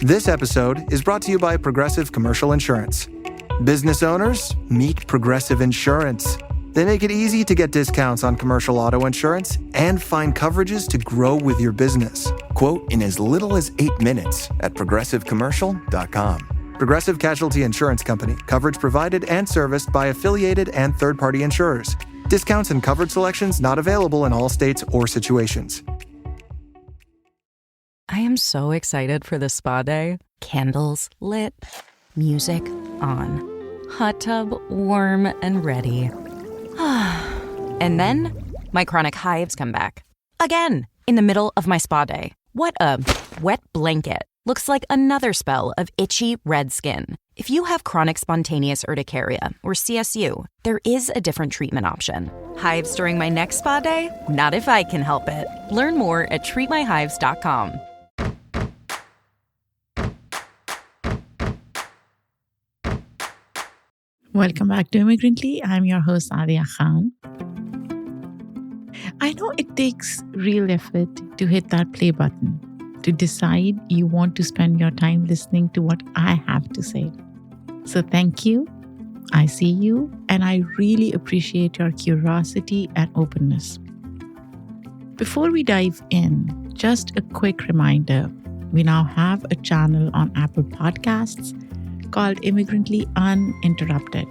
This episode is brought to you by Progressive Commercial Insurance. Business owners, meet Progressive Insurance. They make it easy to get discounts on commercial auto insurance and find coverages to grow with your business. Quote in as little as 8 minutes at progressivecommercial.com. Progressive Casualty Insurance Company. Coverage provided and serviced by affiliated and third-party insurers. Discounts and coverage selections not available in all states or situations. I am so excited for this spa day. Candles lit, music on, hot tub warm and ready. And then my chronic hives come back. Again, in the middle of my spa day. What a wet blanket. Looks like another spell of itchy red skin. If you have chronic spontaneous urticaria, or CSU, there is a different treatment option. Hives during my next spa day? Not if I can help it. Learn more at treatmyhives.com. Welcome back to Immigrantly. I'm your host, Adia Khan. I know it takes real effort to hit that play button, to decide you want to spend your time listening to what I have to say. So thank you. I see you, and I really appreciate your curiosity and openness. Before we dive in, just a quick reminder. We now have a channel on Apple Podcasts called Immigrantly Uninterrupted.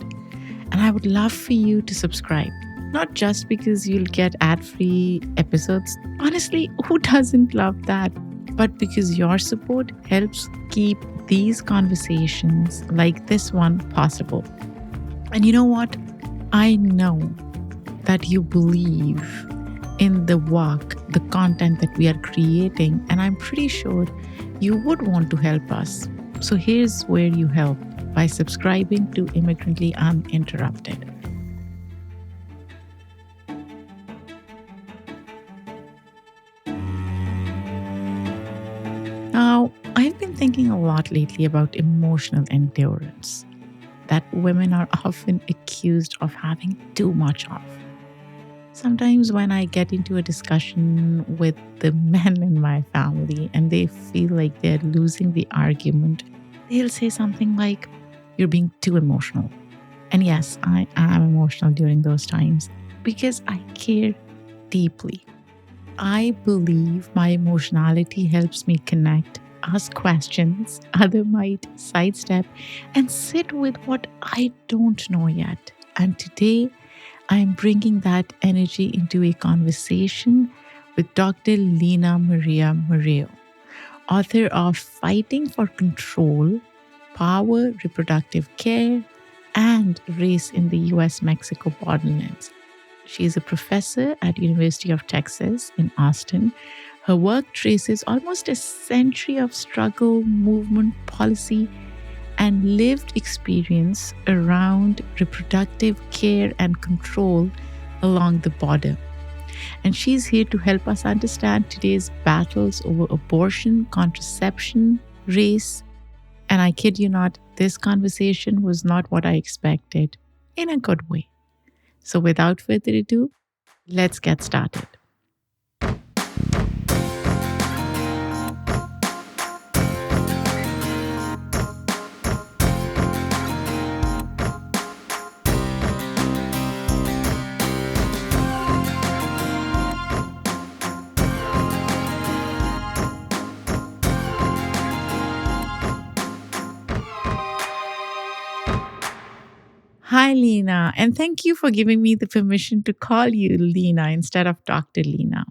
And I would love for you to subscribe, not just because you'll get ad-free episodes. Honestly, who doesn't love that? But because your support helps keep these conversations like this one possible. And you know what? I know that you believe in the work, the content that we are creating, and I'm pretty sure you would want to help us. So here's where you help by subscribing to Immigrantly Uninterrupted. Now, I've been thinking a lot lately about emotional endurance that women are often accused of having too much of. Sometimes when I get into a discussion with the men in my family and they feel like they're losing the argument, they'll say something like, "You're being too emotional." And yes, I am emotional during those times because I care deeply. I believe my emotionality helps me connect, ask questions others might sidestep, and sit with what I don't know yet. And today, I'm bringing that energy into a conversation with Dr. Lina Maria Murillo, author of Fighting for Control, Power, Reproductive Care, and Race in the U.S.-Mexico Borderlands. She is a professor at University of Texas in Austin. Her work traces almost a century of struggle, movement, policy, and lived experience around reproductive care and control along the border. And she's here to help us understand today's battles over abortion, contraception, race. And I kid you not, this conversation was not what I expected, in a good way. So without further ado, let's get started. Hi, Lina, and thank you for giving me the permission to call you Lina instead of Dr. Lina.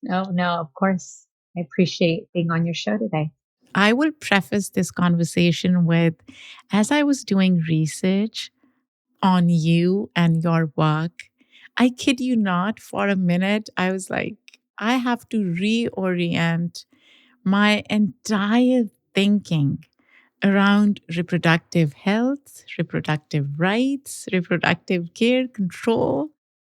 No, of course. I appreciate being on your show today. I will preface this conversation with, as I was doing research on you and your work, I kid you not, for a minute, I was like, I have to reorient my entire thinking around reproductive health, reproductive rights, reproductive care, control.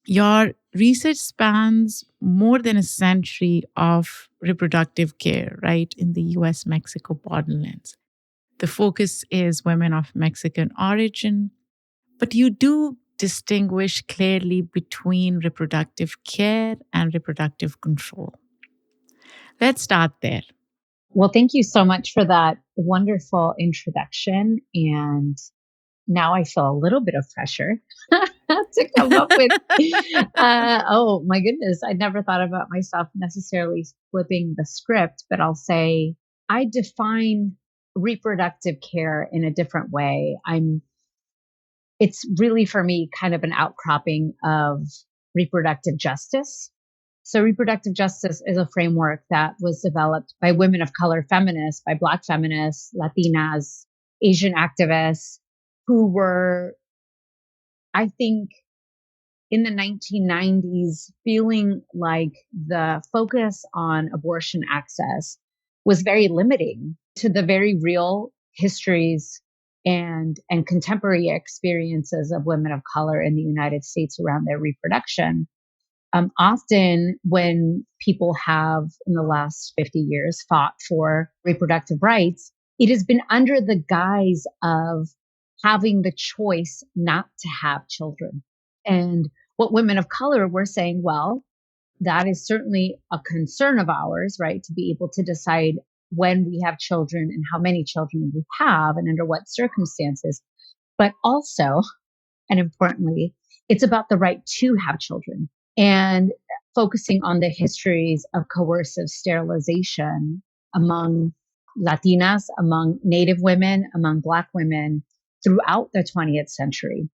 Your research spans more than a century of reproductive care, right, in the US-Mexico borderlands. The focus is women of Mexican origin, but you do distinguish clearly between reproductive care and reproductive control. Let's start there. Well, thank you so much for that wonderful introduction. And now I feel a little bit of pressure to come up with, oh my goodness, I never thought about myself necessarily flipping the script, but I'll say I define reproductive care in a different way. It's really for me kind of an outcropping of reproductive justice. So reproductive justice is a framework that was developed by women of color feminists, by Black feminists, Latinas, Asian activists who were, I think, in the 1990s, feeling like the focus on abortion access was very limiting to the very real histories and contemporary experiences of women of color in the United States around their reproduction. Often, when people have in the last 50 years fought for reproductive rights, it has been under the guise of having the choice not to have children. And what women of color were saying, well, that is certainly a concern of ours, right? To be able to decide when we have children and how many children we have and under what circumstances. But also, and importantly, it's about the right to have children and focusing on the histories of coercive sterilization among Latinas, among Native women, among Black women throughout the 20th century.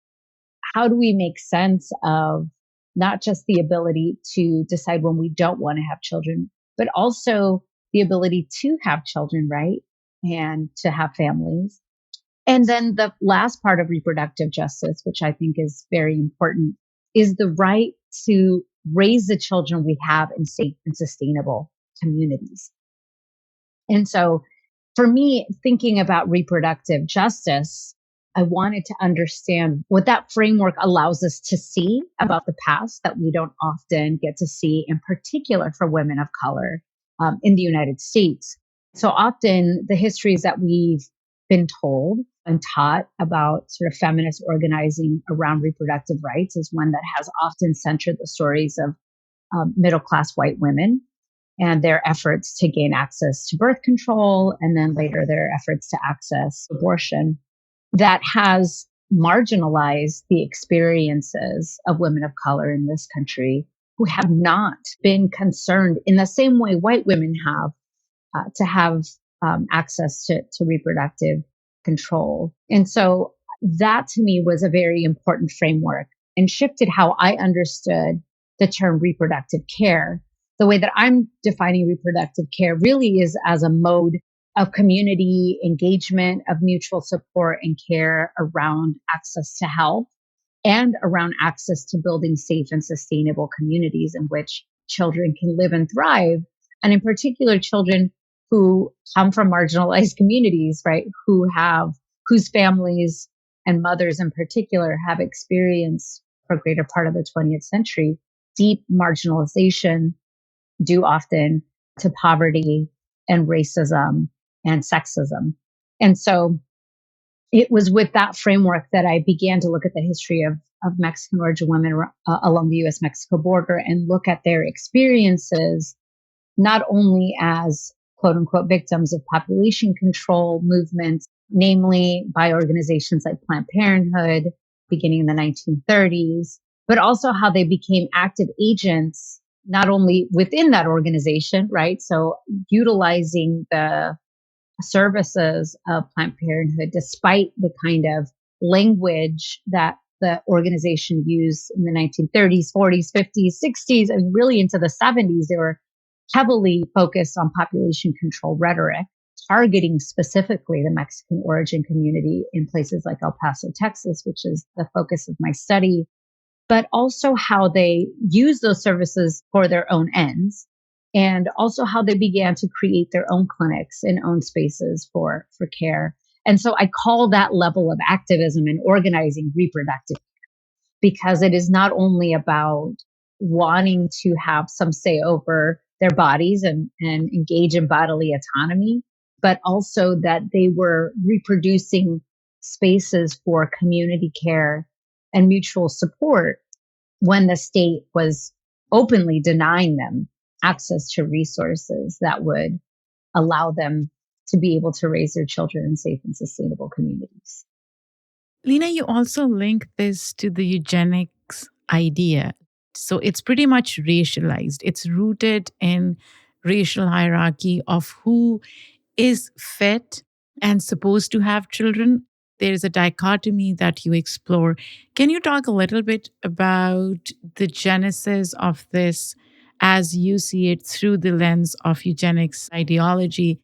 How do we make sense of not just the ability to decide when we don't want to have children, but also the ability to have children, right? And to have families. And then the last part of reproductive justice, which I think is very important, is the right to raise the children we have in safe and sustainable communities. And so for me, thinking about reproductive justice, I wanted to understand what that framework allows us to see about the past that we don't often get to see, in particular for women of color in the United States. So often the histories that we've been told and taught about sort of feminist organizing around reproductive rights is one that has often centered the stories of middle-class white women and their efforts to gain access to birth control, and then later their efforts to access abortion. That has marginalized the experiences of women of color in this country who have not been concerned in the same way white women have to have access to reproductive control. And so that to me was a very important framework and shifted how I understood the term reproductive care. The way that I'm defining reproductive care really is as a mode of community engagement, of mutual support and care around access to health and around access to building safe and sustainable communities in which children can live and thrive. And in particular, children who come from marginalized communities, right? Whose families and mothers in particular have experienced for a greater part of the 20th century, deep marginalization due often to poverty and racism and sexism. And so it was with that framework that I began to look at the history of Mexican origin women along the US Mexico border and look at their experiences, not only as quote unquote victims of population control movements, namely by organizations like Planned Parenthood beginning in the 1930s, but also how they became active agents, not only within that organization, right? So utilizing the services of Planned Parenthood, despite the kind of language that the organization used in the 1930s, 40s, 50s, 60s, and really into the 70s. They were heavily focused on population control rhetoric, targeting specifically the Mexican origin community in places like El Paso, Texas, which is the focus of my study, but also how they use those services for their own ends, and also how they began to create their own clinics and own spaces for care. And so I call that level of activism and organizing reproductive, because it is not only about wanting to have some say over their bodies and engage in bodily autonomy, but also that they were reproducing spaces for community care and mutual support when the state was openly denying them access to resources that would allow them to be able to raise their children in safe and sustainable communities. Lena, you also link this to the eugenics idea. So it's pretty much racialized. It's rooted in racial hierarchy of who is fit and supposed to have children. There's a dichotomy that you explore. Can you talk a little bit about the genesis of this as you see it through the lens of eugenics ideology?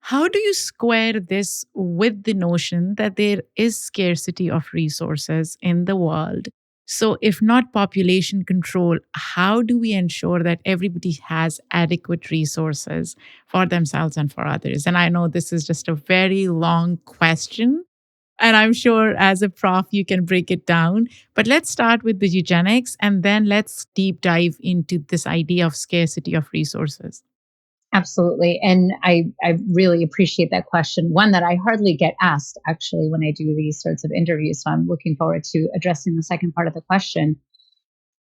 How do you square this with the notion that there is scarcity of resources in the world? So, if not population control, how do we ensure that everybody has adequate resources for themselves and for others? And I know this is just a very long question. And I'm sure as a prof, you can break it down. But let's start with the eugenics and then let's deep dive into this idea of scarcity of resources. Absolutely. And I really appreciate that question. One that I hardly get asked actually when I do these sorts of interviews. So I'm looking forward to addressing the second part of the question.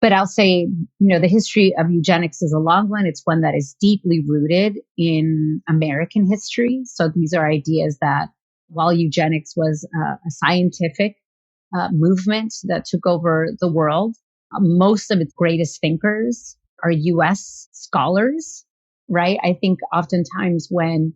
But I'll say, the history of eugenics is a long one. It's one that is deeply rooted in American history. So these are ideas that while eugenics was a scientific movement that took over the world, most of its greatest thinkers are US scholars, right? I think oftentimes when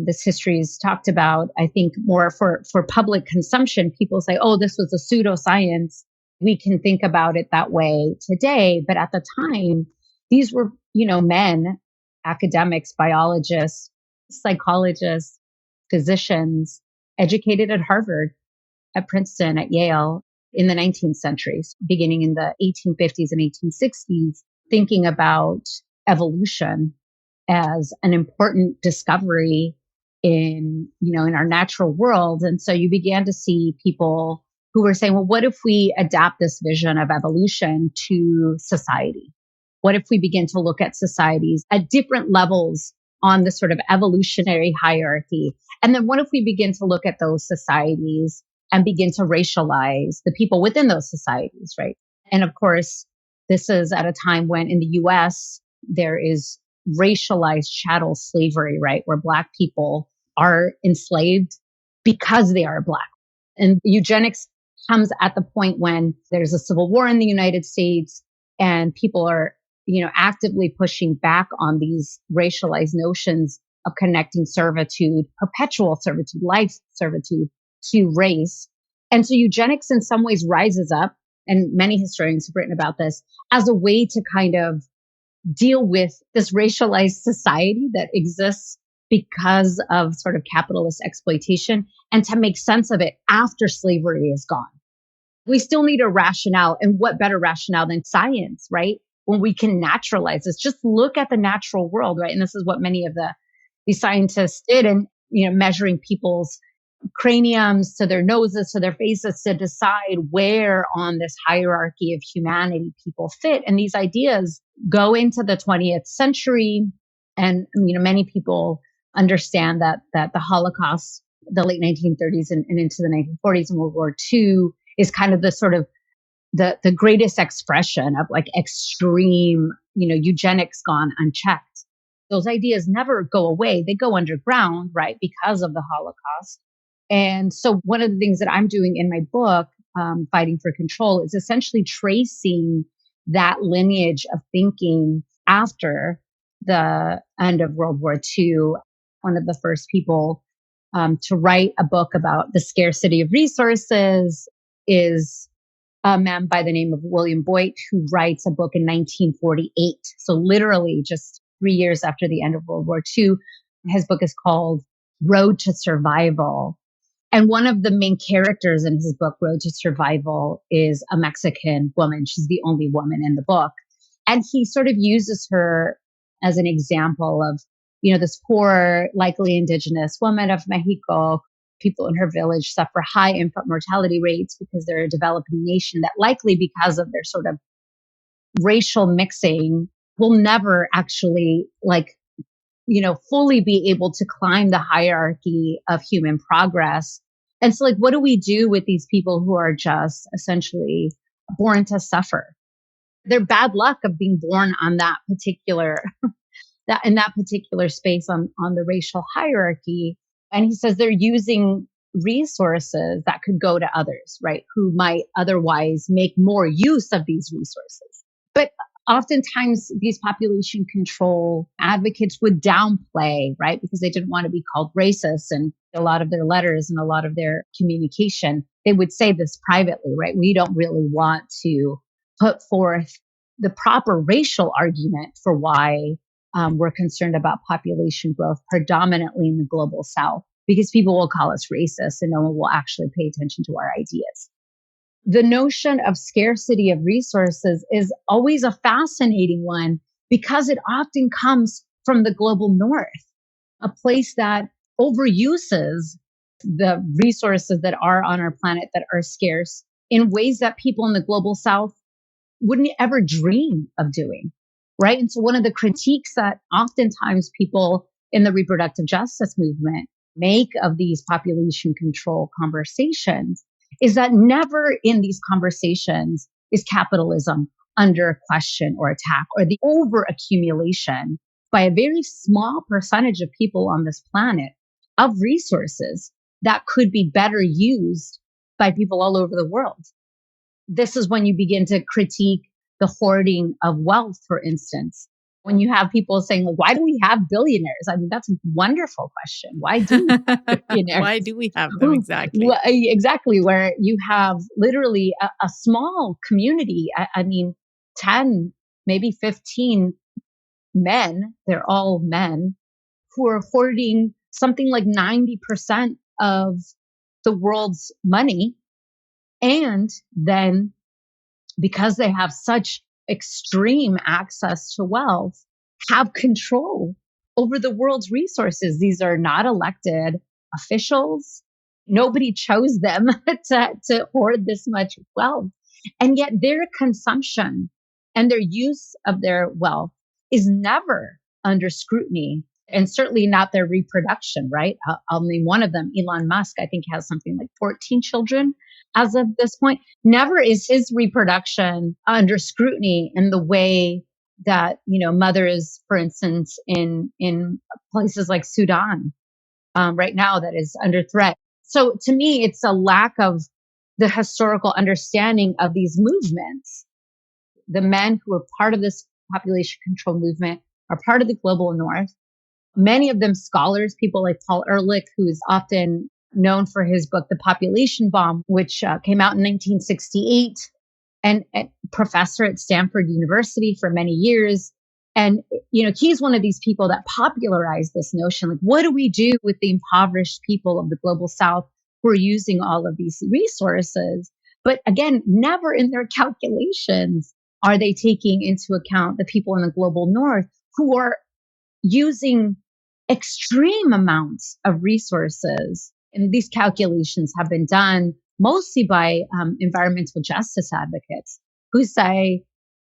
this history is talked about, I think more for public consumption, people say, oh, this was a pseudoscience. We can think about it that way today. But at the time, these were, men, academics, biologists, psychologists, physicians, educated at Harvard, at Princeton, at Yale in the 19th century, beginning in the 1850s and 1860s, thinking about evolution as an important discovery in our natural world. And so you began to see people who were saying, well, what if we adapt this vision of evolution to society? What if we begin to look at societies at different levels on the sort of evolutionary hierarchy? And then what if we begin to look at those societies and begin to racialize the people within those societies, right? And of course, this is at a time when in the US, there is racialized chattel slavery, right? Where Black people are enslaved because they are Black. And eugenics comes at the point when there's a civil war in the United States and people are, actively pushing back on these racialized notions of connecting servitude, perpetual servitude, life servitude to race. And so eugenics in some ways rises up, and many historians have written about this, as a way to kind of deal with this racialized society that exists because of sort of capitalist exploitation and to make sense of it after slavery is gone. We still need a rationale, and what better rationale than science, right? When we can naturalize this, just look at the natural world, right? And this is what many of these scientists did, and measuring people's craniums to their noses to their faces to decide where on this hierarchy of humanity people fit. And these ideas go into the 20th century, and many people understand that the Holocaust, the late 1930s and into the 1940s and World War II, is kind of the sort of the greatest expression of like extreme, eugenics gone unchecked. Those ideas never go away. They go underground, right? Because of the Holocaust. And so one of the things that I'm doing in my book, Fighting for Control, is essentially tracing that lineage of thinking after the end of World War II. One of the first people to write a book about the scarcity of resources is a man by the name of William Boyd, who writes a book in 1948. So literally just 3 years after the end of World War II. His book is called Road to Survival. And one of the main characters in his book, Road to Survival, is a Mexican woman. She's the only woman in the book. And he sort of uses her as an example of, this poor, likely indigenous woman of Mexico. People in her village suffer high infant mortality rates because they're a developing nation that likely because of their sort of racial mixing will never actually fully be able to climb the hierarchy of human progress. And so what do we do with these people who are just essentially born to suffer? Their bad luck of being born on that particular that in that particular space on the racial hierarchy. And he says they're using resources that could go to others, right? Who might otherwise make more use of these resources. But oftentimes these population control advocates would downplay, right? Because they didn't want to be called racist. And a lot of their letters and a lot of their communication, they would say this privately, right? We don't really want to put forth the proper racial argument for why we're concerned about population growth predominantly in the global South, because people will call us racist and no one will actually pay attention to our ideas. The notion of scarcity of resources is always a fascinating one because it often comes from the global North, a place that overuses the resources that are on our planet that are scarce in ways that people in the global South wouldn't ever dream of doing, right? And so one of the critiques that oftentimes people in the reproductive justice movement make of these population control conversations is that never in these conversations is capitalism under question or attack, or the over accumulation by a very small percentage of people on this planet of resources that could be better used by people all over the world. This is when you begin to critique the hoarding of wealth, for instance. When you have people saying, well, why do we have billionaires? I mean, that's a wonderful question. Why do we have billionaires? Why do we have them exactly? Exactly, where you have literally a small community. I mean, 10, maybe 15 men, they're all men, who are hoarding something like 90% of the world's money. And then because they have such extreme access to wealth, have control over the world's resources. These are not elected officials. Nobody chose them to hoard this much wealth. And yet their consumption and their use of their wealth is never under scrutiny, and certainly not their reproduction, right? I'll name one of them, Elon Musk, I think has something like 14 children as of this point. Never is his reproduction under scrutiny in the way that, mothers, for instance, in places like Sudan right now that is under threat. So to me, it's a lack of the historical understanding of these movements. The men who are part of this population control movement are part of the global North. Many of them scholars, people like Paul Ehrlich, who is often known for his book, The Population Bomb, which came out in 1968, and a professor at Stanford University for many years. And, he's one of these people that popularized this notion. Like, what do we do with the impoverished people of the global South who are using all of these resources? But again, never in their calculations are they taking into account the people in the global North who are using extreme amounts of resources. And these calculations have been done mostly by environmental justice advocates who say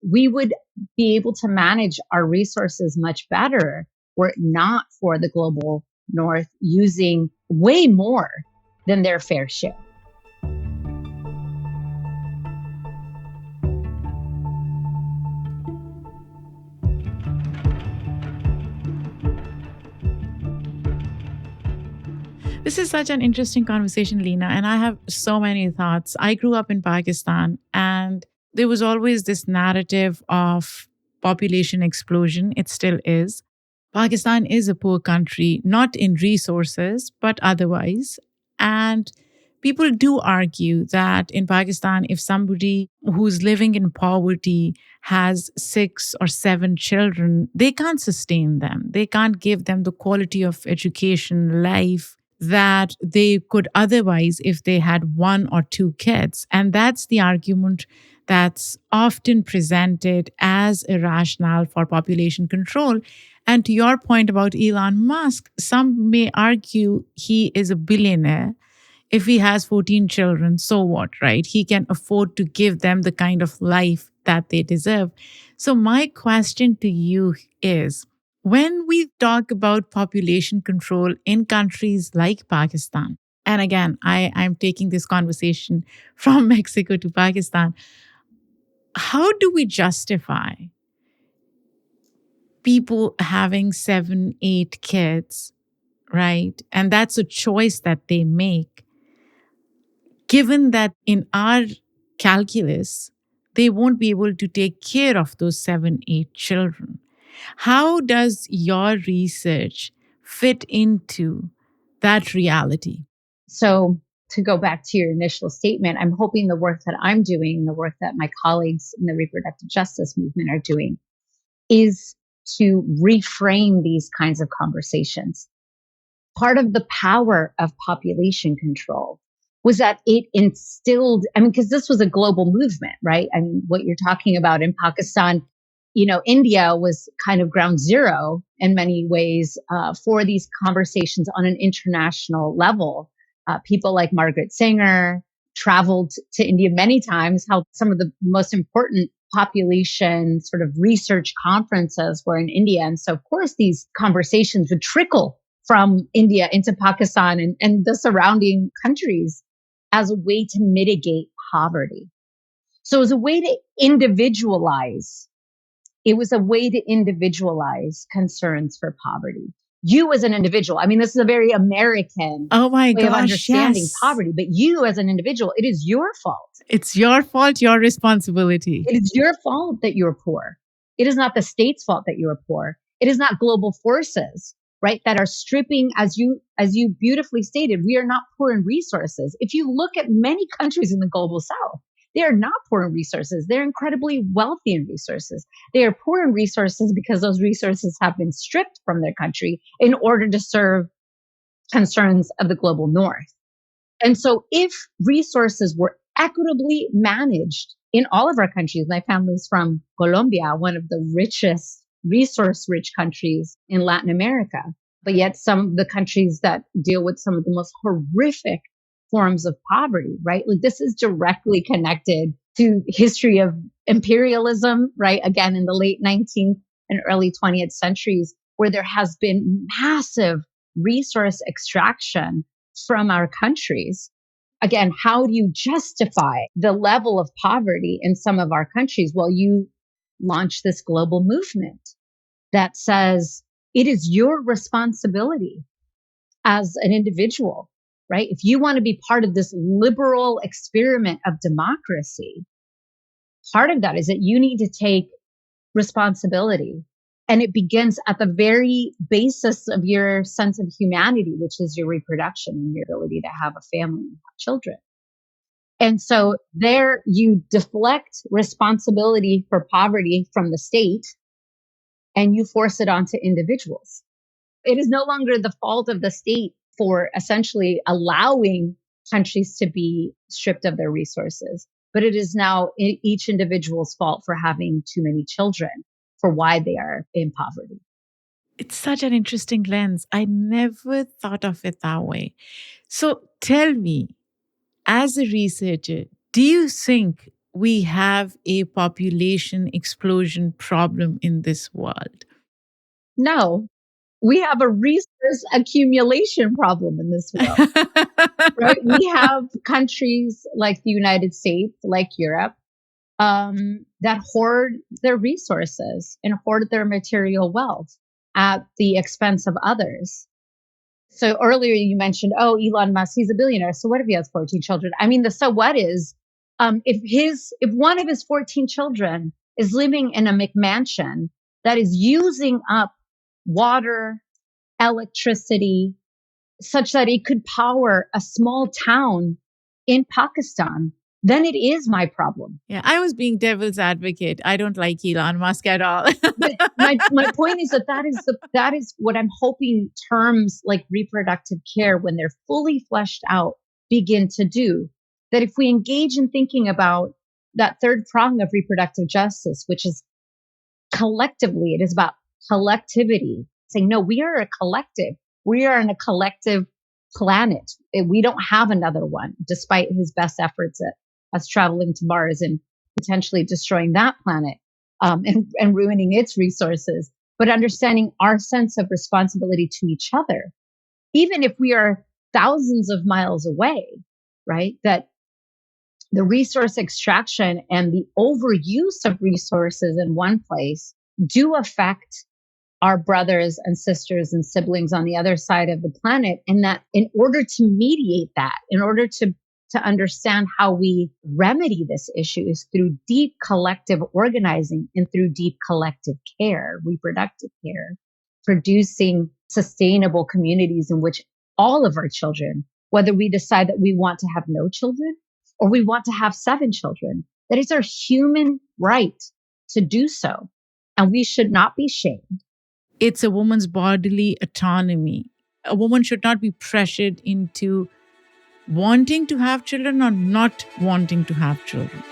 we would be able to manage our resources much better were it not for the global North using way more than their fair share. This is such an interesting conversation, Lena, and I have so many thoughts. I grew up in Pakistan, and there was always this narrative of population explosion. It still is. Pakistan is a poor country, not in resources, but otherwise. And people do argue that in Pakistan, if somebody who's living in poverty has 6 or 7 children, they can't sustain them. They can't give them the quality of education, life, that they could otherwise if they had 1 or 2 kids. And that's the argument that's often presented as a rationale for population control. And to your point about Elon Musk, some may argue he is a billionaire. If he has 14 children, so what, right? He can afford to give them the kind of life that they deserve. So my question to you is, when we talk about population control in countries like Pakistan, and again, I'm taking this conversation from Mexico to Pakistan, how do we justify people having 7, 8 kids, right? And that's a choice that they make. Given that in our calculus, they won't be able to take care of those 7, 8 children. How does your research fit into that reality? So, to go back to your initial statement, I'm hoping the work that I'm doing, the work that my colleagues in the reproductive justice movement are doing, is to reframe these kinds of conversations. Part of the power of population control was that it instilled, I mean, because this was a global movement, right? I mean, what you're talking about in Pakistan, India was kind of ground zero in many ways for these conversations on an international level. People like Margaret Sanger traveled to India many times, held some of the most important population sort of research conferences were in India. And so, of course, these conversations would trickle from India into Pakistan and the surrounding countries as a way to mitigate poverty. So as a way to individualize, it was a way to individualize concerns for poverty. You as an individual, I mean, this is a very American Oh my way of gosh, understanding yes. poverty, but you as an individual, it is your fault. It's your fault, your responsibility. It is your fault that you're poor. It is not the state's fault that you are poor. It is not global forces, right, that are stripping, as you beautifully stated, we are not poor in resources. If you look at many countries in the global south, they are not poor in resources. They're incredibly wealthy in resources. They are poor in resources because those resources have been stripped from their country in order to serve concerns of the global north. And so if resources were equitably managed in all of our countries, my family's from Colombia, one of the richest, resource-rich countries in Latin America, but yet some of the countries that deal with some of the most horrific forms of poverty, right? Like this is directly connected to history of imperialism, right? Again, in the late 19th and early 20th centuries, where there has been massive resource extraction from our countries. Again, how do you justify the level of poverty in some of our countries? Well, you launch this global movement that says it is your responsibility as an individual, right? If you want to be part of this liberal experiment of democracy, part of that is that you need to take responsibility. And it begins at the very basis of your sense of humanity, which is your reproduction and your ability to have a family and have children. And so there you deflect responsibility for poverty from the state and you force it onto individuals. It is no longer the fault of the state for essentially allowing countries to be stripped of their resources, but it is now each individual's fault for having too many children, for why they are in poverty. It's such an interesting lens. I never thought of it that way. So tell me, as a researcher, do you think we have a population explosion problem in this world? No, we have a resource accumulation problem in this world, right? We have countries like the United States, like Europe, that hoard their resources and hoard their material wealth at the expense of others. So earlier you mentioned, oh, Elon Musk, he's a billionaire. So what if he has 14 children? I mean, the so what is, if one of his 14 children is living in a McMansion that is using up water, electricity, such that it could power a small town in Pakistan, then it is my problem. Yeah, I was being devil's advocate. I don't like Elon Musk at all. But my point is that is what I'm hoping terms like reproductive care, when they're fully fleshed out, begin to do. That if we engage in thinking about that third prong of reproductive justice, which is collectively, it is about collectivity, saying, no, we are a collective. We are in a collective planet. We don't have another one, despite his best efforts at us traveling to Mars and potentially destroying that planet and ruining its resources. But understanding our sense of responsibility to each other, even if we are thousands of miles away, right? That the resource extraction and the overuse of resources in one place do affect our brothers and sisters and siblings on the other side of the planet. And that in order to mediate that, in order to understand how we remedy this issue is through deep collective organizing and through deep collective care, reproductive care, producing sustainable communities in which all of our children, whether we decide that we want to have no children or we want to have 7 children, that it's our human right to do so. And we should not be shamed. It's a woman's bodily autonomy. A woman should not be pressured into wanting to have children or not wanting to have children.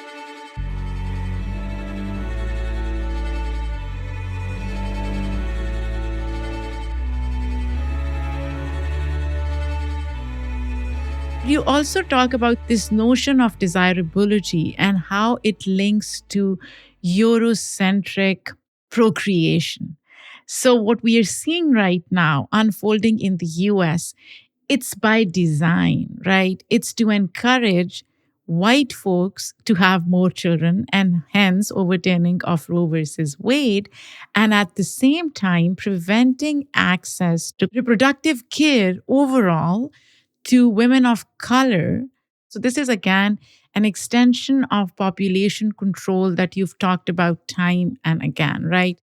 You also talk about this notion of desirability and how it links to Eurocentric procreation. So, what we are seeing right now unfolding in the US, it's by design, right? It's to encourage white folks to have more children and hence overturning of Roe versus Wade, and at the same time preventing access to reproductive care overall to women of color. So, this is again an extension of population control that you've talked about time and again, right?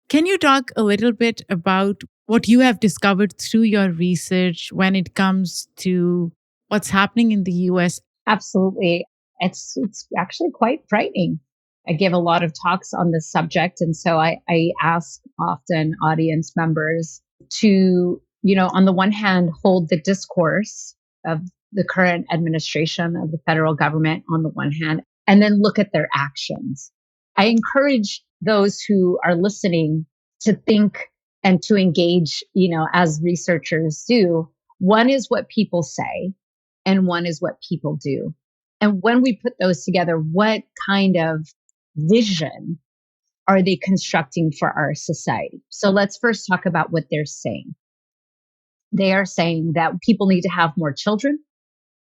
Can you talk a little bit about what you have discovered through your research when it comes to what's happening in the US? Absolutely. It's actually quite frightening. I give a lot of talks on this subject. And so I ask often audience members to, on the one hand, hold the discourse of the current administration of the federal government on the one hand, and then look at their actions. I encourage those who are listening to think and to engage, as researchers do. One is what people say, and one is what people do. And when we put those together, what kind of vision are they constructing for our society? So let's first talk about what they're saying. They are saying that people need to have more children.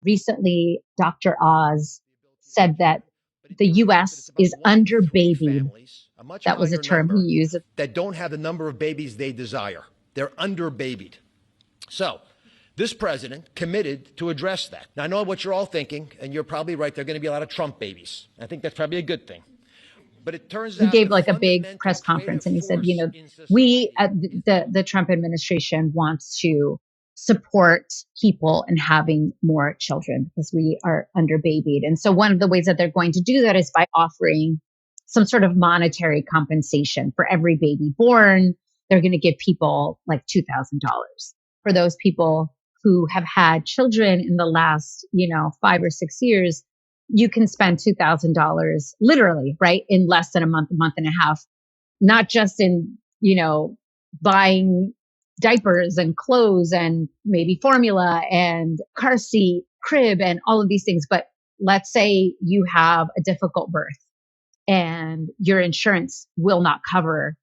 Recently, Dr. Oz said that the U.S. is underbabied. That was a term he used. That don't have the number of babies they desire. They're underbabied. So this president committed to address that. Now, I know what you're all thinking, and you're probably right. There are going to be a lot of Trump babies. I think that's probably a good thing. But it turns out he gave like a big press conference, and he said, we at the Trump administration wants to support people in having more children because we are underbabied. And so one of the ways that they're going to do that is by offering some sort of monetary compensation for every baby born. They're going to give people like $2,000 for those people who have had children in the last, 5 or 6 years. You can spend $2,000 literally, right, in less than a month and a half, not just in, buying diapers and clothes and maybe formula and car seat, crib, and all of these things. But let's say you have a difficult birth and your insurance will not cover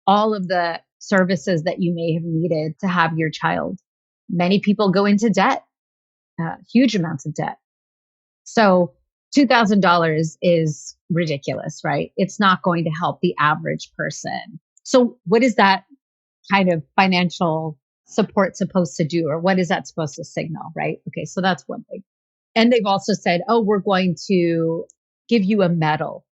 all of the services that you may have needed to have your child. Many people go into debt, huge amounts of debt. So $2,000 is ridiculous, right? It's not going to help the average person. So what is that kind of financial support supposed to do? Or what is that supposed to signal, right? Okay, so that's one thing. And they've also said, we're going to give you a medal.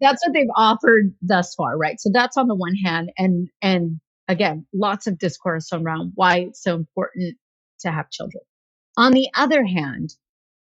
That's what they've offered thus far, right? So that's on the one hand. And again, lots of discourse around why it's so important to have children. On the other hand,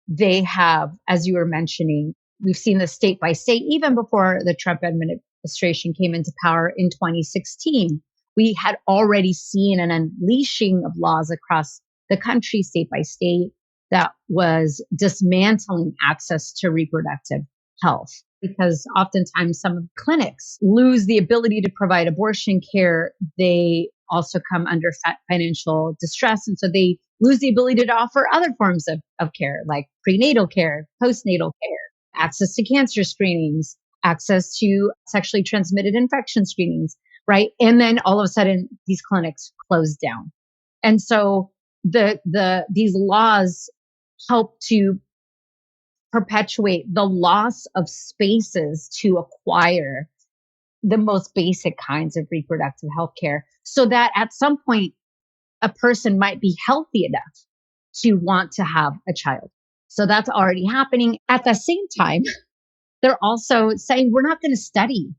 they have, as you were mentioning, we've seen this state by state, even before the Trump administration came into power in 2016. We had already seen an unleashing of laws across the country, state by state, that was dismantling access to reproductive health. Because oftentimes some of the clinics lose the ability to provide abortion care. They also come under financial distress. And so they lose the ability to offer other forms of care, like prenatal care, postnatal care, access to cancer screenings, access to sexually transmitted infection screenings, right? And then all of a sudden, these clinics close down. And so these laws help to perpetuate the loss of spaces to acquire the most basic kinds of reproductive health care so that at some point, a person might be healthy enough to want to have a child. So that's already happening. At the same time, they're also saying we're not going to study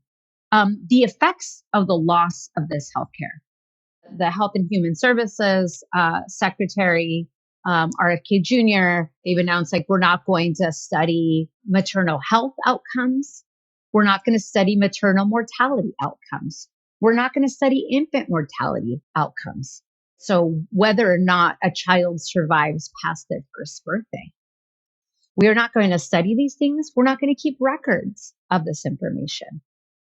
the effects of the loss of this healthcare. The Health and Human Services Secretary, RFK Jr., they've announced like we're not going to study maternal health outcomes. We're not going to study maternal mortality outcomes. We're not going to study infant mortality outcomes. So whether or not a child survives past their first birthday. We're not going to study these things. We're not going to keep records of this information.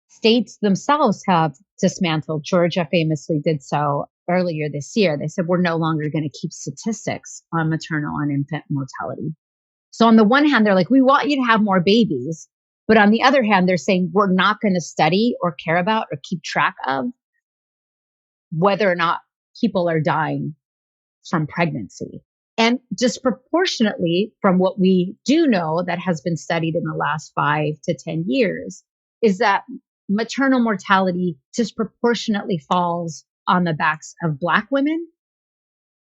States themselves have dismantled. Georgia famously did so earlier this year. They said, we're no longer going to keep statistics on maternal and infant mortality. So on the one hand, they're like, we want you to have more babies. But on the other hand, they're saying, we're not going to study or care about or keep track of whether or not people are dying from pregnancy. And disproportionately from what we do know that has been studied in the last 5 to 10 years is that maternal mortality disproportionately falls on the backs of Black women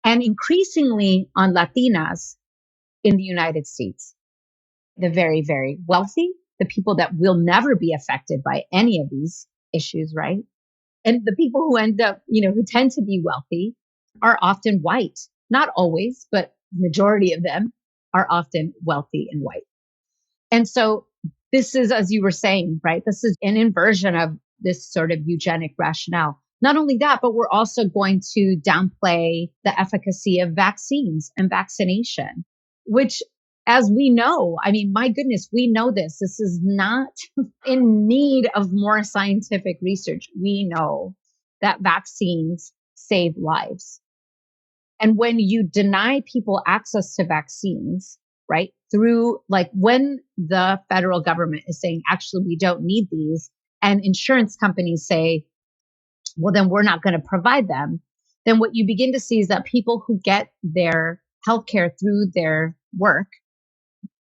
and increasingly on Latinas in the United States. The very, very wealthy, the people that will never be affected by any of these issues, right? And the people who end up, who tend to be wealthy are often white. Not always, but majority of them are often wealthy and white. And so this is, as you were saying, right? This is an inversion of this sort of eugenic rationale. Not only that, but we're also going to downplay the efficacy of vaccines and vaccination, which, as we know, I mean, my goodness, we know this. This is not in need of more scientific research. We know that vaccines save lives. And when you deny people access to vaccines, right, through like when the federal government is saying, actually, we don't need these, and insurance companies say, well, then we're not going to provide them, then what you begin to see is that people who get their healthcare through their work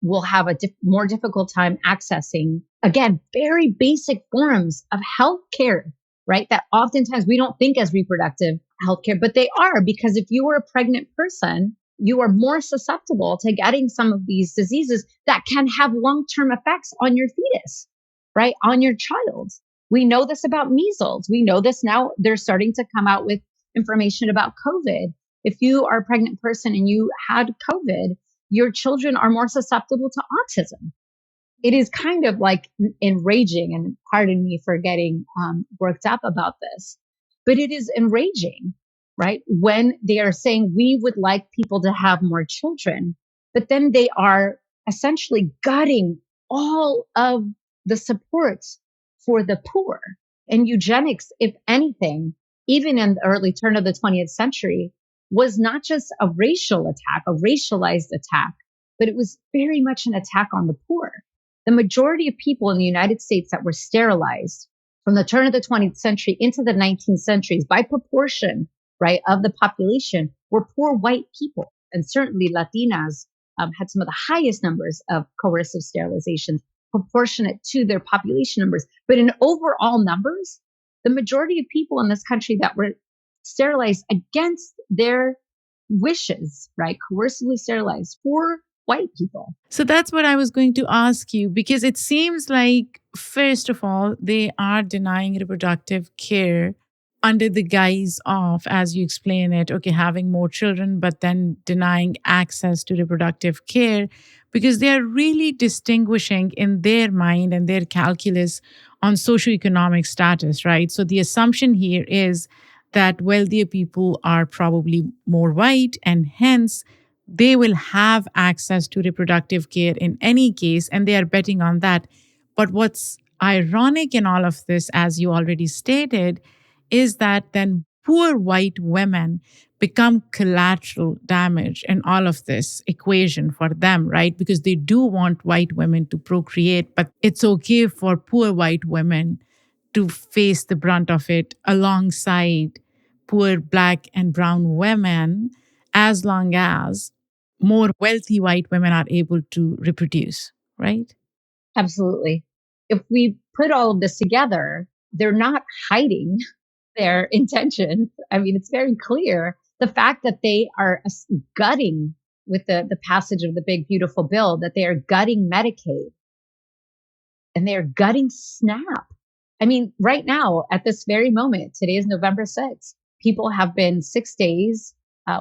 will have a more difficult time accessing, again, very basic forms of healthcare, right? That oftentimes we don't think as reproductive healthcare, but they are, because if you are a pregnant person, you are more susceptible to getting some of these diseases that can have long-term effects on your fetus, right? On your child. We know this about measles. We know this now. They're starting to come out with information about COVID. If you are a pregnant person and you had COVID, your children are more susceptible to autism. It is kind of like enraging, and pardon me for getting worked up about this, but it is enraging, right? When they are saying we would like people to have more children, but then they are essentially gutting all of the supports for the poor. And eugenics, if anything, even in the early turn of the 20th century, was not just a racial attack, a racialized attack, but it was very much an attack on the poor. The majority of people in the United States that were sterilized from the turn of the 20th century into the 19th centuries by proportion, right, of the population were poor white people. And certainly Latinas had some of the highest numbers of coercive sterilizations proportionate to their population numbers. But in overall numbers, the majority of people in this country that were sterilized against their wishes, right, coercively sterilized, for white people. So that's what I was going to ask you, because it seems like, first of all, they are denying reproductive care under the guise of, as you explain it, okay, having more children, but then denying access to reproductive care, because they are really distinguishing in their mind and their calculus on socioeconomic status, right? So the assumption here is that wealthier people are probably more white, and hence they will have access to reproductive care in any case, and they are betting on that. But what's ironic in all of this, as you already stated, is that then poor white women become collateral damage in all of this equation for them, right? Because they do want white women to procreate, but it's okay for poor white women to face the brunt of it alongside poor Black and brown women, as long as more wealthy white women are able to reproduce, right? Absolutely. If we put all of this together, they're not hiding their intentions. I mean, it's very clear. The fact that they are gutting with the passage of the big, beautiful bill, that they are gutting Medicaid and they're gutting SNAP. I mean, right now, at this very moment, today is November 6th, people have been 6 days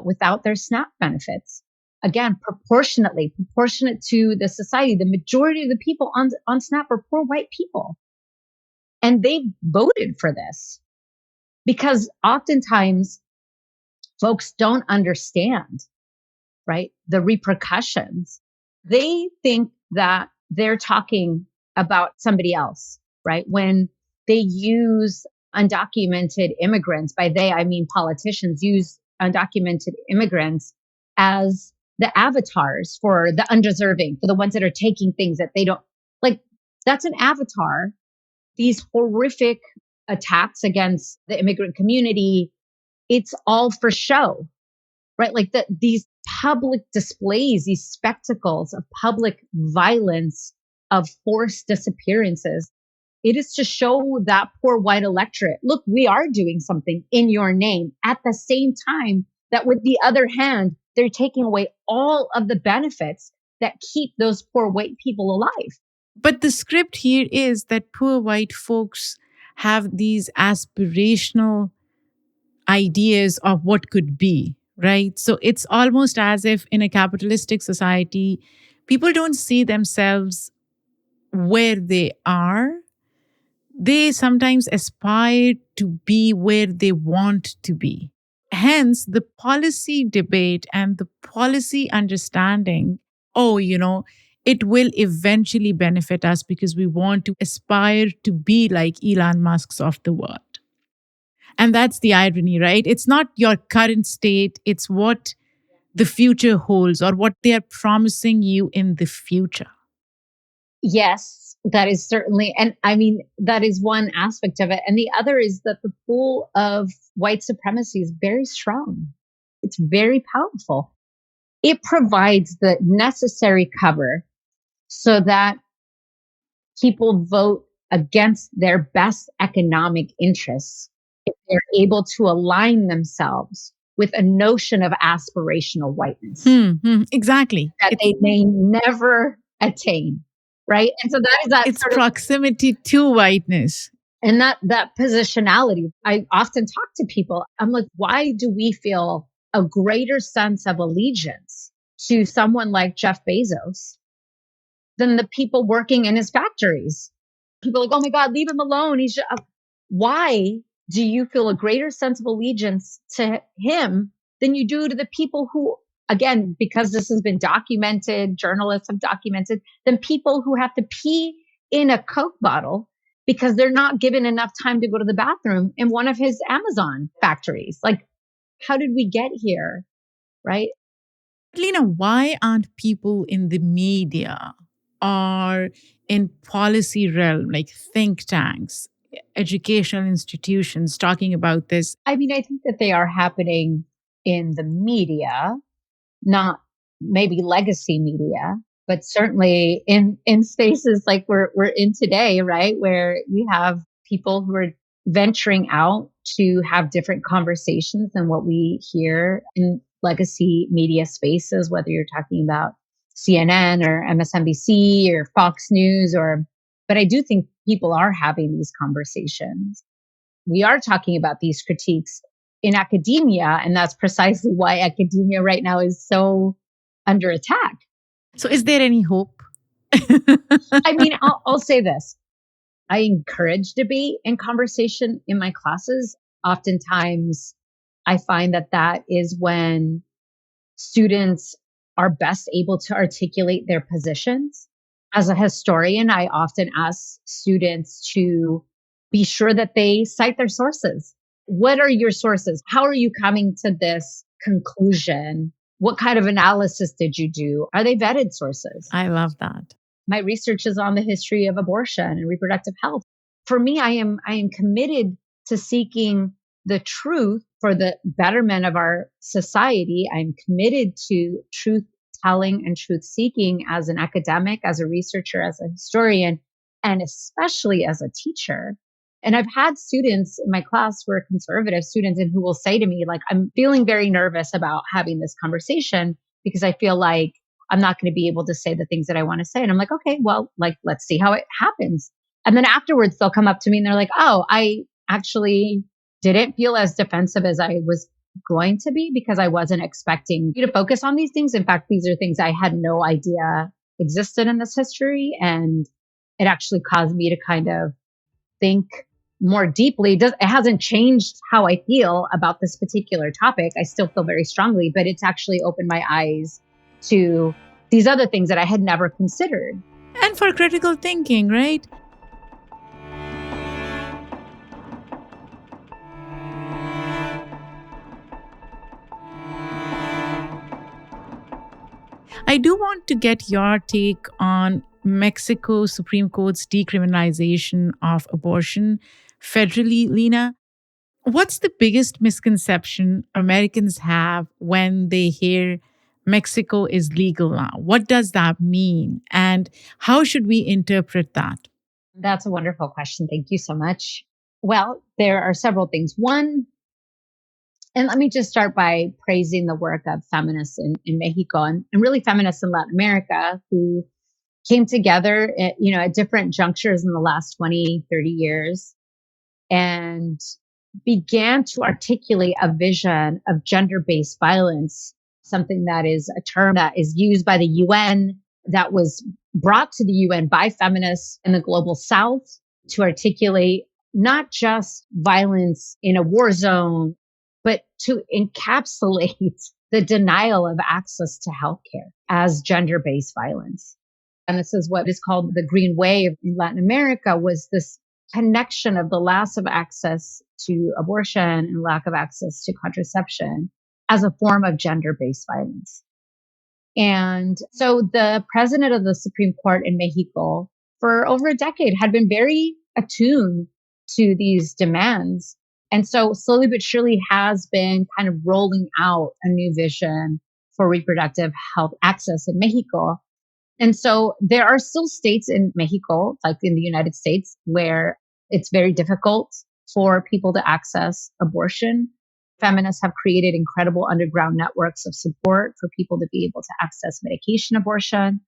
without their SNAP benefits. Again, proportionate to the society. The majority of the people on SNAP are poor white people. And they voted for this because oftentimes folks don't understand, right, the repercussions. They think that they're talking about somebody else, right? When they use undocumented immigrants, by they, I mean politicians use undocumented immigrants as the avatars for the undeserving, for the ones that are taking things that they don't like. That's an avatar. These horrific attacks against the immigrant community, it's all for show, right? Like these public displays, these spectacles of public violence, of forced disappearances. It is to show that poor white electorate, look, we are doing something in your name, at the same time that with the other hand, they're taking away all of the benefits that keep those poor white people alive. But the script here is that poor white folks have these aspirational ideas of what could be, right? So it's almost as if in a capitalistic society, people don't see themselves where they are. They sometimes aspire to be where they want to be. Hence, the policy debate and the policy understanding, it will eventually benefit us because we want to aspire to be like Elon Musk's of the world. And that's the irony, right? It's not your current state, it's what the future holds or what they are promising you in the future. Yes, that is certainly, and I mean, that is one aspect of it. And the other is that the pull of white supremacy is very strong. It's very powerful. It provides the necessary cover so that people vote against their best economic interests if they're able to align themselves with a notion of aspirational whiteness Exactly. that they may never attain. Right. And so that is that it's proximity to whiteness. And that positionality. I often talk to people. I'm like, why do we feel a greater sense of allegiance to someone like Jeff Bezos than the people working in his factories? People are like, oh my God, leave him alone. Why do you feel a greater sense of allegiance to him than you do to the people who, again, because this has been documented, journalists have documented, than people who have to pee in a Coke bottle because they're not given enough time to go to the bathroom in one of his Amazon factories? Like, how did we get here? Right? Lena, why aren't people in the media or in policy realm, like think tanks, educational institutions talking about this? I mean, I think that they are happening in the media, not maybe legacy media, but certainly in spaces like we're in today, right? Where you have people who are venturing out to have different conversations than what we hear in legacy media spaces, whether you're talking about CNN or MSNBC or Fox News but I do think people are having these conversations. We are talking about these critiques in academia, and that's precisely why academia right now is so under attack. So is there any hope? I mean, I'll say this. I encourage debate and conversation in my classes. Oftentimes, I find that is when students are best able to articulate their positions. As a historian, I often ask students to be sure that they cite their sources. What are your sources? How are you coming to this conclusion? What kind of analysis did you do? Are they vetted sources? I love that. My research is on the history of abortion and reproductive health. For me, I am committed to seeking the truth for the betterment of our society. I'm committed to truth telling and truth seeking as an academic, as a researcher, as a historian, and especially as a teacher. And I've had students in my class who are conservative students and who will say to me, like, I'm feeling very nervous about having this conversation because I feel like I'm not going to be able to say the things that I want to say. And I'm like, okay, well, like, let's see how it happens. And then afterwards, they'll come up to me and they're like, oh, I actually didn't feel as defensive as I was going to be because I wasn't expecting you to focus on these things. In fact, these are things I had no idea existed in this history. And it actually caused me to kind of think more deeply. It hasn't changed how I feel about this particular topic. I still feel very strongly, but it's actually opened my eyes to these other things that I had never considered. And for critical thinking, right? I do want to get your take on Mexico Supreme Court's decriminalization of abortion federally, Lena. What's the biggest misconception Americans have when they hear Mexico is legal now? What does that mean? And how should we interpret that? That's a wonderful question. Thank you so much. Well, there are several things. One, and let me just start by praising the work of feminists in Mexico and really feminists in Latin America who came together at different junctures in the last 20, 30 years and began to articulate a vision of gender-based violence, something that is a term that is used by the UN, that was brought to the UN by feminists in the global South to articulate not just violence in a war zone, but to encapsulate the denial of access to healthcare as gender-based violence. And this is what is called the Green Wave in Latin America, was this connection of the loss of access to abortion and lack of access to contraception as a form of gender-based violence. And so the president of the Supreme Court in Mexico for over a decade had been very attuned to these demands. And so slowly but surely has been kind of rolling out a new vision for reproductive health access in Mexico. And so there are still states in Mexico, like in the United States, where it's very difficult for people to access abortion. Feminists have created incredible underground networks of support for people to be able to access medication abortion.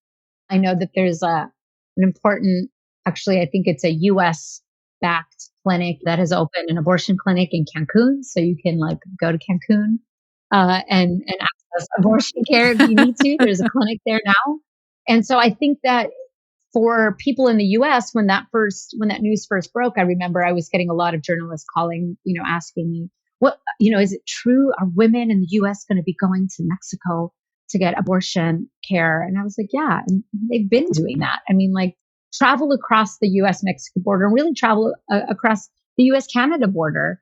I know that there's an important, actually, I think it's a US backed clinic that has opened an abortion clinic in Cancun. So you can go to Cancun and access abortion care if you need to. There's a clinic there now. And so I think that for people in the US, when that news first broke, I remember I was getting a lot of journalists calling, asking me, is it true? Are women in the US going to be going to Mexico to get abortion care? And I was like, yeah, and they've been doing that. I mean, travel across the US Mexico border, really travel across the US Canada border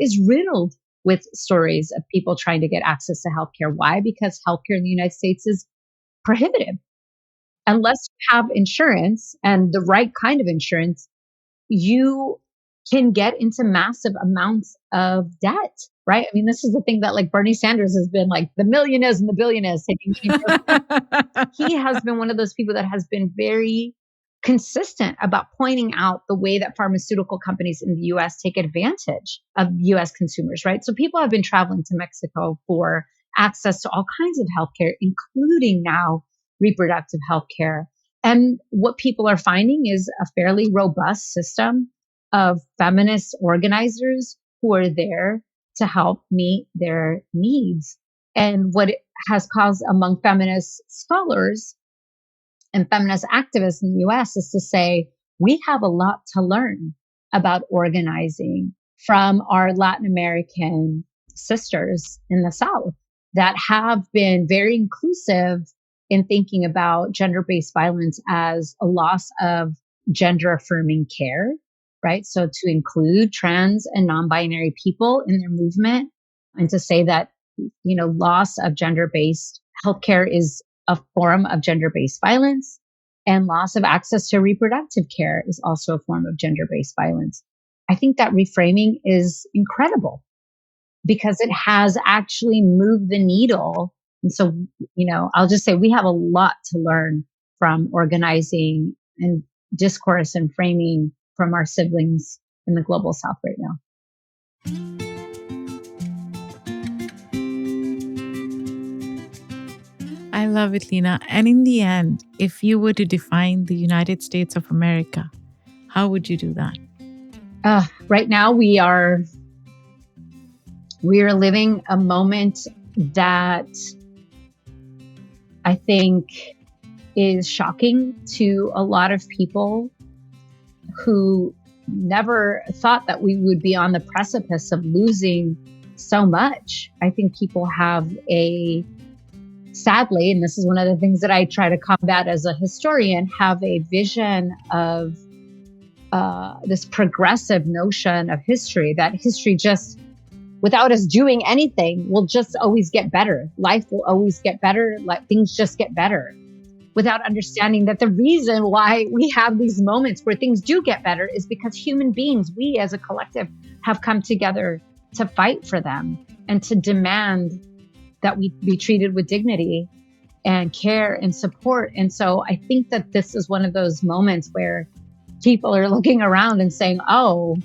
is riddled with stories of people trying to get access to healthcare. Why? Because healthcare in the United States is prohibitive. Unless you have insurance and the right kind of insurance, you can get into massive amounts of debt, right? I mean, this is the thing that Bernie Sanders has been the millionaires and the billionaires. He has been one of those people that has been very consistent about pointing out the way that pharmaceutical companies in the US take advantage of US consumers, right? So people have been traveling to Mexico for access to all kinds of healthcare, including now reproductive healthcare. And what people are finding is a fairly robust system of feminist organizers who are there to help meet their needs. And what it has caused among feminist scholars and feminist activists in the US is to say, we have a lot to learn about organizing from our Latin American sisters in the South that have been very inclusive in thinking about gender-based violence as a loss of gender-affirming care, right? So to include trans and non-binary people in their movement, and to say that, loss of gender-based healthcare is a form of gender-based violence, and loss of access to reproductive care is also a form of gender-based violence. I think that reframing is incredible because it has actually moved the needle. And so, I'll just say we have a lot to learn from organizing and discourse and framing from our siblings in the global South right now. I love it, Lena. And in the end, if you were to define the United States of America, how would you do that? Right now, we are living a moment that I think is shocking to a lot of people who never thought that we would be on the precipice of losing so much. I think people have sadly, and this is one of the things that I try to combat as a historian, have a vision of this progressive notion of history, that history just, without us doing anything, will just always get better. Life will always get better. Things just get better, without understanding that the reason why we have these moments where things do get better is because human beings, we as a collective, have come together to fight for them and to demand that we be treated with dignity and care and support. And so I think that this is one of those moments where people are looking around and saying, oh,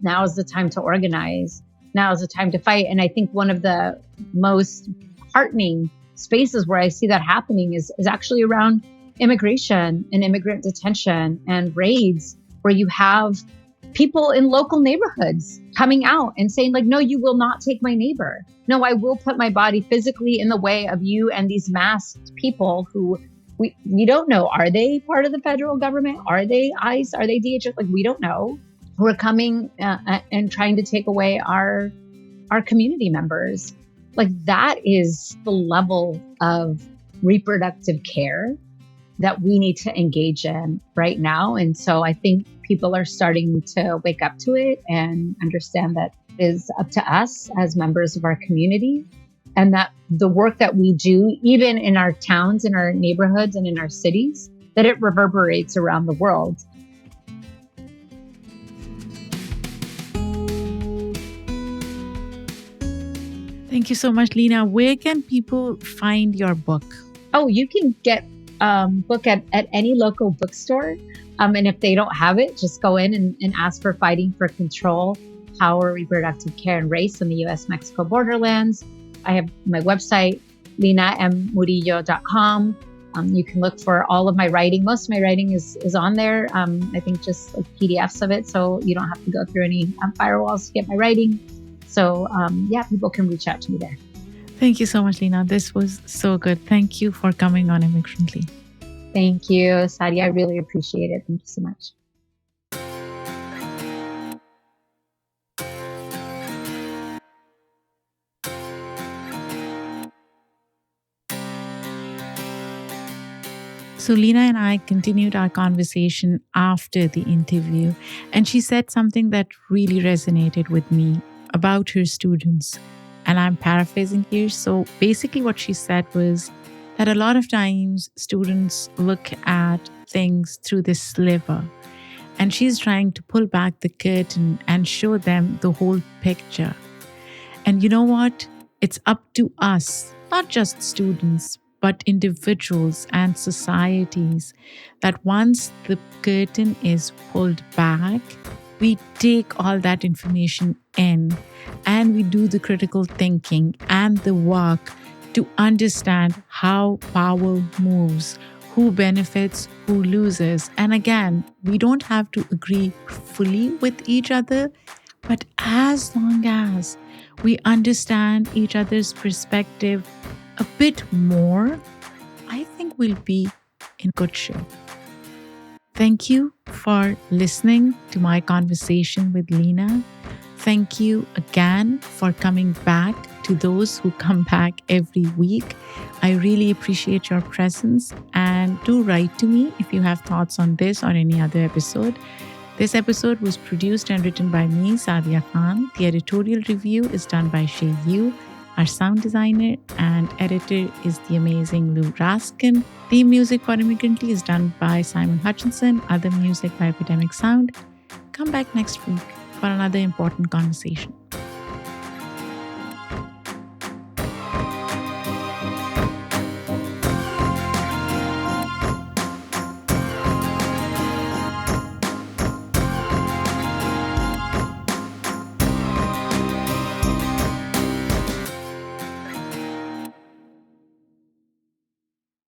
now is the time to organize. Now is the time to fight. And I think one of the most heartening spaces where I see that happening is actually around immigration and immigrant detention and raids, where you have people in local neighborhoods coming out and saying, like, no, you will not take my neighbor. No, I will put my body physically in the way of you and these masked people who we don't know. Are they part of the federal government? Are they ICE? Are they DHS? Like, we don't know. Who are coming and trying to take away our community members. Like, that is the level of reproductive care that we need to engage in right now. And so I think people are starting to wake up to it and understand that it is up to us as members of our community, and that the work that we do, even in our towns, in our neighborhoods, and in our cities, that it reverberates around the world. Thank you so much, Lena. Where can people find your book? Oh, you can get book at any local bookstore. And if they don't have it, just go in and ask for Fighting for Control, Power, Reproductive Care, and Race in the U.S.-Mexico Borderlands. I have my website, linammurillo.com. You can look for all of my writing. Most of my writing is on there. I think just like PDFs of it, so you don't have to go through any firewalls to get my writing. So people can reach out to me there. Thank you so much, Lena. This was so good. Thank you for coming on Immigrantly. Thank you, Sadi. I really appreciate it. Thank you so much. So Lena and I continued our conversation after the interview, and she said something that really resonated with me about her students. And I'm paraphrasing here. So basically what she said was that a lot of times students look at things through this sliver, and she's trying to pull back the curtain and show them the whole picture. And you know what? It's up to us, not just students, but individuals and societies, that once the curtain is pulled back, we take all that information in and we do the critical thinking and the work to understand how power moves, who benefits, who loses. And again, we don't have to agree fully with each other, but as long as we understand each other's perspective a bit more, I think we'll be in good shape. Thank you for listening to my conversation with Lena. Thank you again for coming back to those who come back every week. I really appreciate your presence, and do write to me if you have thoughts on this or any other episode. This episode was produced and written by me, Sadia Khan. The editorial review is done by Shay Yu. Our sound designer and editor is the amazing Lou Raskin. Theme music for Immigrantly is done by Simon Hutchinson. Other music by Epidemic Sound. Come back next week for another important conversation.